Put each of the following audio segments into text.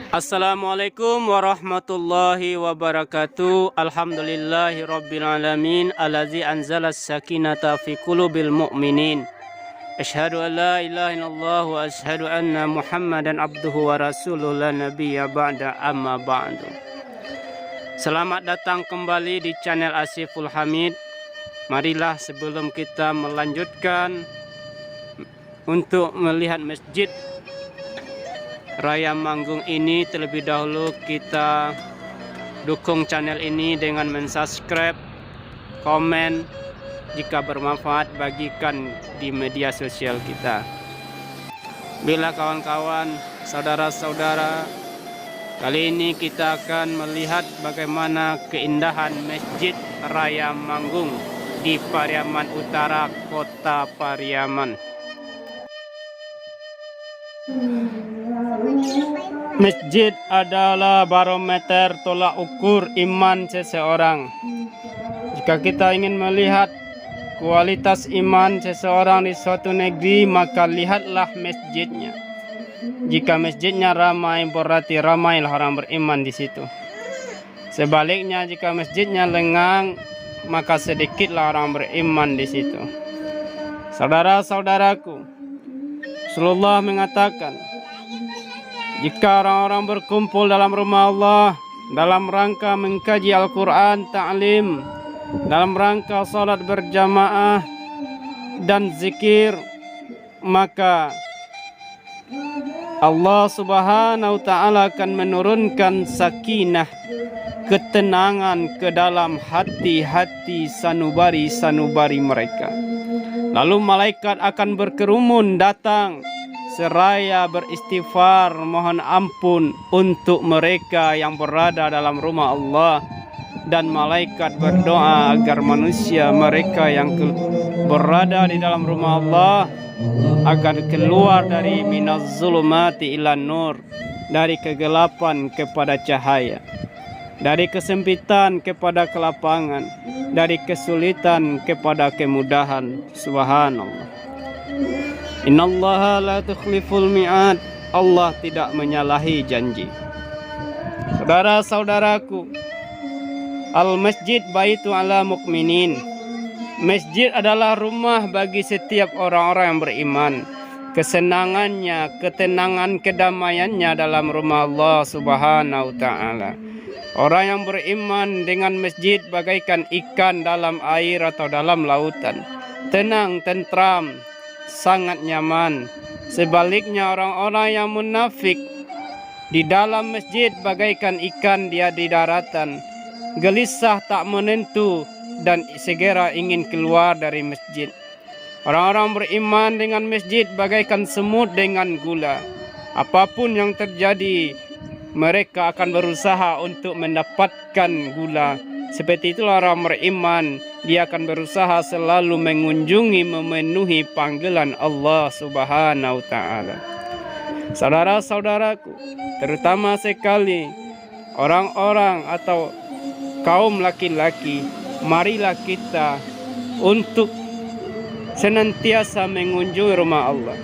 Assalamualaikum warahmatullahi wabarakatuh. Alhamdulillahi rabbil alamin allazi anzala sakinata fi qulubil mu'minin. Asyhadu an la ilaha illallah wa asyhadu anna Muhammadan abduhu wa rasuluhu la nabiyya ba'da amma ba'du. Selamat datang kembali di channel Asiful Hamid. Marilah sebelum kita melanjutkan untuk melihat masjid Raya Manggung ini, terlebih dahulu kita dukung channel ini dengan mensubscribe, komen, jika bermanfaat bagikan di media sosial kita. Bila kawan-kawan, saudara-saudara, kali ini kita akan melihat bagaimana keindahan Masjid Raya Manggung di Pariaman Utara, Kota Pariaman. Masjid adalah barometer tolak ukur iman seseorang. Jika kita ingin melihat kualitas iman seseorang di suatu negeri, maka lihatlah masjidnya. Jika masjidnya ramai, berarti ramailah orang beriman di situ. Sebaliknya, jika masjidnya lengang, maka sedikitlah orang beriman di situ. Saudara-saudaraku, Rasulullah mengatakan, jika orang-orang berkumpul dalam rumah Allah dalam rangka mengkaji Al-Quran, ta'lim, dalam rangka salat berjamaah dan zikir, maka Allah Subhanahu wa ta'ala akan menurunkan sakinah, ketenangan ke dalam hati-hati sanubari-sanubari mereka. Lalu malaikat akan berkerumun datang seraya beristighfar, mohon ampun untuk mereka yang berada dalam rumah Allah, dan malaikat berdoa agar manusia mereka yang berada di dalam rumah Allah agar keluar dari minaz zulumati ilan nur, dari kegelapan kepada cahaya, dari kesempitan kepada kelapangan, dari kesulitan kepada kemudahan. Subhanallah. Innallaha la tukhliful mi'ad. Allah tidak menyalahi janji. Saudara-saudaraku, al-masjid baitu ala mukminin. Masjid adalah rumah bagi setiap orang-orang yang beriman. Kesenangannya, ketenangan, kedamaiannya dalam rumah Allah Subhanahu wa ta'ala. Orang yang beriman dengan masjid bagaikan ikan dalam air atau dalam lautan. Tenang, tentram, sangat nyaman. Sebaliknya, orang-orang yang munafik di dalam masjid bagaikan ikan dia di daratan, gelisah tak menentu dan segera ingin keluar dari masjid. Orang-orang beriman dengan masjid bagaikan semut dengan gula. Apapun yang terjadi, mereka akan berusaha untuk mendapatkan gula. Seperti itulah orang beriman, dia akan berusaha selalu mengunjungi, memenuhi panggilan Allah Subhanahu wa ta'ala. Saudara-saudaraku, terutama sekali orang-orang atau kaum laki-laki, marilah kita untuk senantiasa mengunjungi rumah Allah.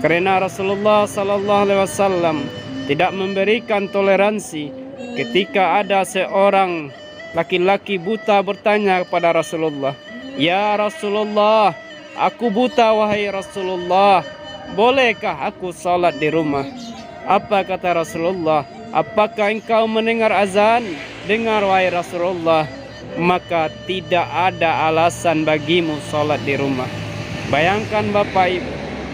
Karena Rasulullah sallallahu alaihi wasallam tidak memberikan toleransi ketika ada seorang laki-laki buta bertanya kepada Rasulullah, "Ya Rasulullah, aku buta wahai Rasulullah, bolehkah aku salat di rumah?" Apa kata Rasulullah? "Apakah engkau mendengar azan?" "Dengar wahai Rasulullah." "Maka tidak ada alasan bagimu salat di rumah." Bayangkan Bapak Ibu,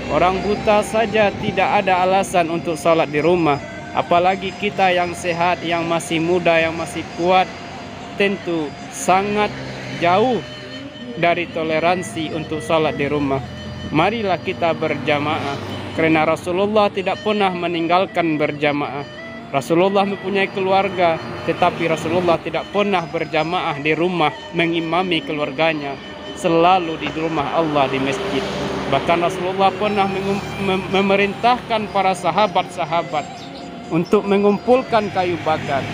orang buta saja tidak ada alasan untuk salat di rumah. Apalagi kita yang sehat, yang masih muda, yang masih kuat, tentu sangat jauh dari toleransi untuk salat di rumah. Marilah kita berjamaah, karena Rasulullah tidak pernah meninggalkan berjamaah. Rasulullah mempunyai keluarga, tetapi Rasulullah tidak pernah berjamaah di rumah mengimami keluarganya, selalu di rumah Allah di masjid. Bahkan Rasulullah pernah memerintahkan para sahabat-sahabat untuk mengumpulkan kayu bakar.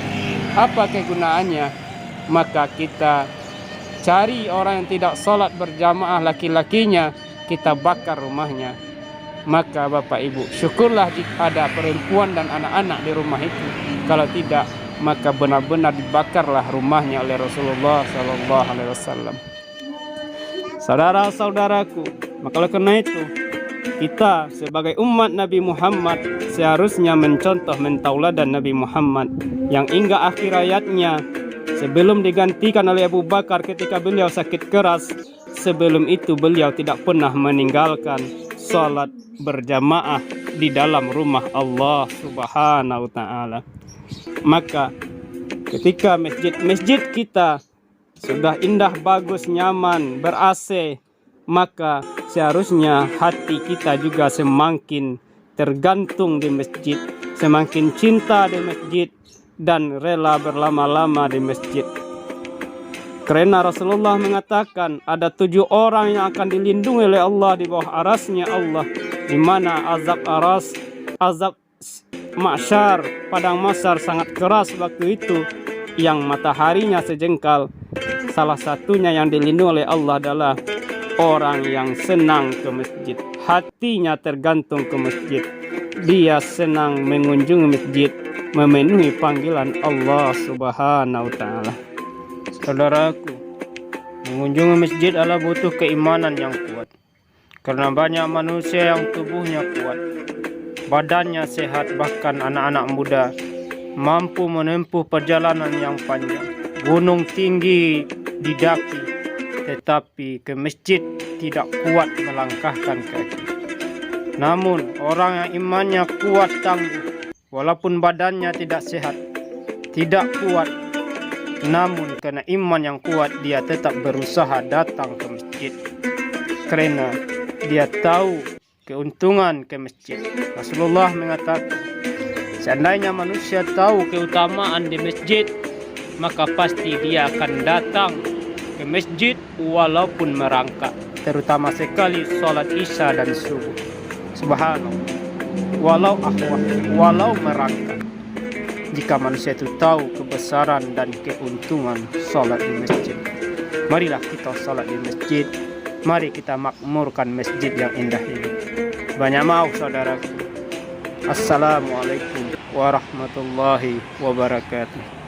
Apa kegunaannya? Maka kita cari orang yang tidak salat berjamaah, laki-lakinya, kita bakar rumahnya. maka Bapak Ibu syukurlah jika ada perempuan dan anak-anak di rumah itu. Kalau tidak, maka benar-benar dibakarlah rumahnya oleh Rasulullah Sallallahu Alaihi Wasallam. Saudara-saudaraku, maka oleh karena itu kita sebagai umat Nabi Muhammad seharusnya mencontoh mentauladan Nabi Muhammad yang hingga akhir hayatnya, sebelum digantikan oleh Abu Bakar ketika beliau sakit keras, sebelum itu beliau tidak pernah meninggalkan salat berjamaah di dalam rumah Allah Subhanahu wa taala. Maka ketika masjid kita sudah indah, bagus, nyaman, ber-AC, maka seharusnya hati kita juga semakin tergantung di masjid, semakin cinta di masjid, dan rela berlama-lama di masjid. Karena Rasulullah mengatakan ada 7 orang yang akan dilindungi oleh Allah di bawah arasnya Allah, di mana azab mahsyar, padang mahsyar sangat keras waktu itu, yang mataharinya sejengkal. Salah satunya yang dilindungi oleh Allah adalah orang yang senang ke masjid, hatinya tergantung ke masjid, dia senang mengunjungi masjid, memenuhi panggilan Allah Subhanahu wa taala. Saudaraku, mengunjungi masjid adalah butuh keimanan yang kuat. Karena banyak manusia yang tubuhnya kuat, badannya sehat, bahkan anak-anak muda mampu menempuh perjalanan yang panjang, gunung tinggi didaki, tetapi ke masjid tidak kuat melangkahkan kaki. Namun orang yang imannya kuat, tangguh, walaupun badannya tidak sehat, tidak kuat, namun karena iman yang kuat dia tetap berusaha datang ke masjid, karena dia tahu keuntungan ke masjid. Rasulullah mengatakan, seandainya manusia tahu keutamaan di masjid, maka pasti dia akan datang ke masjid walaupun merangkak, terutama sekali sholat isya dan subuh. Subhanallah, walau merangkak. Jika manusia itu tahu kebesaran dan keuntungan sholat di masjid, marilah kita sholat di masjid. Mari kita makmurkan masjid yang indah ini. Banyak maaf saudaraku. Assalamualaikum warahmatullahi wabarakatuh.